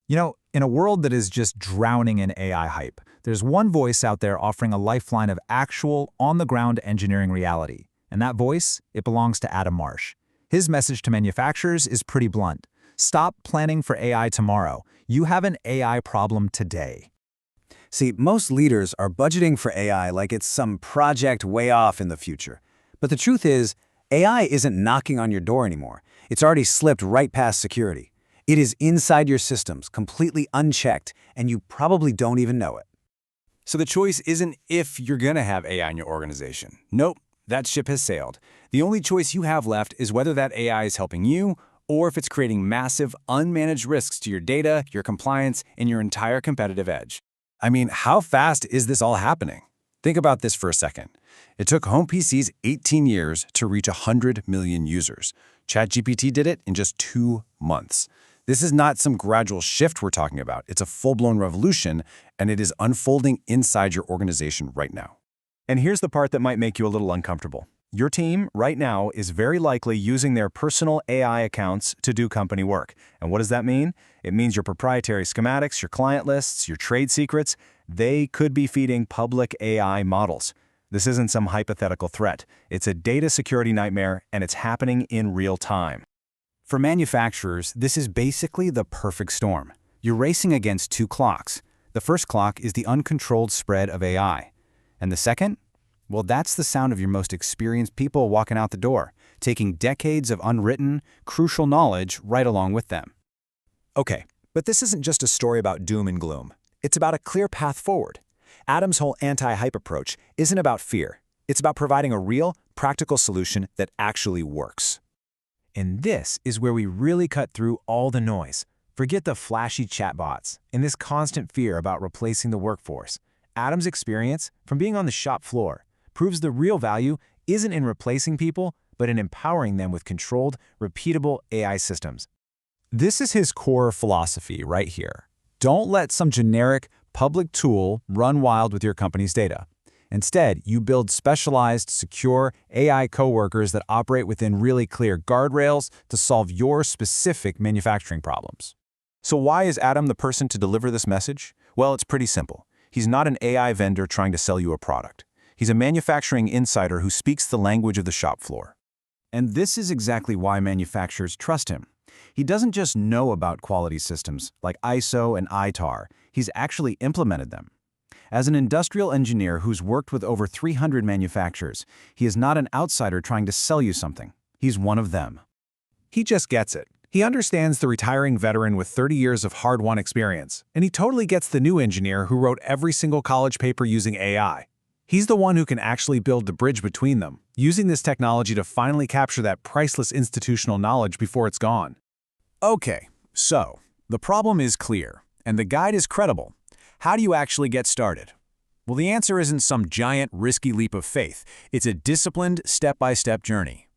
In a world that is just drowning in AI hype, there's one voice out there offering a lifeline of actual, on-the-ground engineering reality. And that voice, it belongs to Adam Marsh. His message to manufacturers is pretty blunt. Stop planning for AI tomorrow. You have an AI problem today. See, most leaders are budgeting for AI like it's some project way off in the future. But the truth is, AI isn't knocking on your door anymore. It's already slipped right past security. It is inside your systems, completely unchecked, and you probably don't even know it. So the choice isn't if you're gonna have AI in your organization. Nope, that ship has sailed. The only choice you have left is whether that AI is helping you or if it's creating massive, unmanaged risks to your data, your compliance, and your entire competitive edge. I mean, how fast is this all happening? Think about this for a second. It took home PCs 18 years to reach 100 million users. ChatGPT did it in just 2 months. This is not some gradual shift we're talking about. It's a full-blown revolution, and it is unfolding inside your organization right now. And here's the part that might make you a little uncomfortable. Your team right now is very likely using their personal AI accounts to do company work. And what does that mean? It means your proprietary schematics, your client lists, your trade secrets, they could be feeding public AI models. This isn't some hypothetical threat. It's a data security nightmare, and it's happening in real time. For manufacturers, this is basically the perfect storm. You're racing against 2 clocks. The first clock is the uncontrolled spread of AI. And the second? Well, that's the sound of your most experienced people walking out the door, taking decades of unwritten, crucial knowledge right along with them. Okay, but this isn't just a story about doom and gloom. It's about a clear path forward. Adam's whole anti-hype approach isn't about fear. It's about providing a real, practical solution that actually works. And this is where we really cut through all the noise. Forget the flashy chatbots and this constant fear about replacing the workforce. Adam's experience, from being on the shop floor, proves the real value isn't in replacing people, but in empowering them with controlled, repeatable AI systems. This is his core philosophy right here. Don't let some generic, public tool run wild with your company's data. Instead, you build specialized, secure AI coworkers that operate within really clear guardrails to solve your specific manufacturing problems. So why is Adam the person to deliver this message? Well, it's pretty simple. He's not an AI vendor trying to sell you a product. He's a manufacturing insider who speaks the language of the shop floor. And this is exactly why manufacturers trust him. He doesn't just know about quality systems like ISO and ITAR, he's actually implemented them. As an industrial engineer who's worked with over 300 manufacturers, he is not an outsider trying to sell you something. He's one of them. He just gets it. He understands the retiring veteran with 30 years of hard-won experience, and he totally gets the new engineer who wrote every single college paper using AI. He's the one who can actually build the bridge between them, using this technology to finally capture that priceless institutional knowledge before it's gone. Okay, so the problem is clear, and the guide is credible. How do you actually get started? Well, the answer isn't some giant, risky leap of faith. It's a disciplined, step-by-step journey.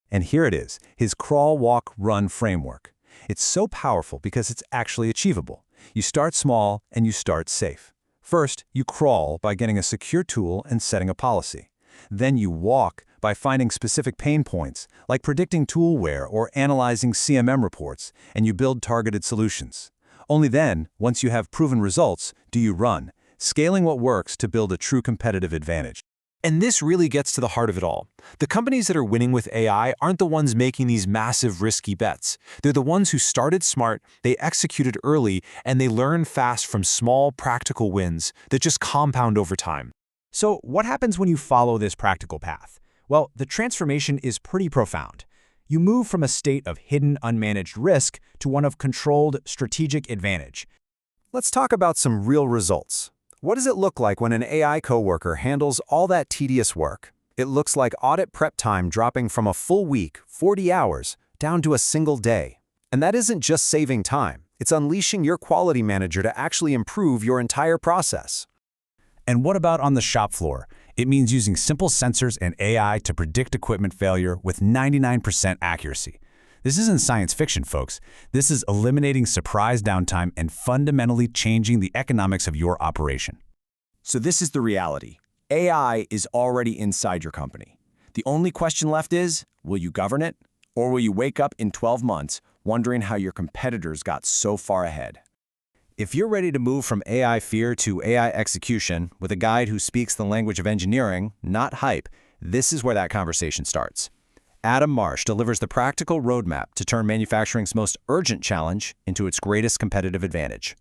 And here it is, his crawl, walk, run framework. It's so powerful because it's actually achievable. You start small and you start safe. First, you crawl by getting a secure tool and setting a policy. Then you walk by finding specific pain points, like predicting tool wear or analyzing CMM reports, and you build targeted solutions. Only then, once you have proven results, do you run, scaling what works to build a true competitive advantage. And this really gets to the heart of it all. The companies that are winning with AI aren't the ones making these massive risky bets. They're the ones who started smart, they executed early, and they learn fast from small, practical wins that just compound over time. So what happens when you follow this practical path? Well, the transformation is pretty profound. You move from a state of hidden, unmanaged risk to one of controlled, strategic advantage. Let's talk about some real results. What does it look like when an AI coworker handles all that tedious work? It looks like audit prep time dropping from a full week, 40 hours, down to a single day. And that isn't just saving time. It's unleashing your quality manager to actually improve your entire process. And what about on the shop floor? It means using simple sensors and AI to predict equipment failure with 99% accuracy. This isn't science fiction, folks. This is eliminating surprise downtime and fundamentally changing the economics of your operation. So this is the reality. AI is already inside your company. The only question left is, will you govern it? Or will you wake up in 12 months wondering how your competitors got so far ahead? If you're ready to move from AI fear to AI execution with a guide who speaks the language of engineering, not hype, this is where that conversation starts. Adam Marsh delivers the practical roadmap to turn manufacturing's most urgent challenge into its greatest competitive advantage.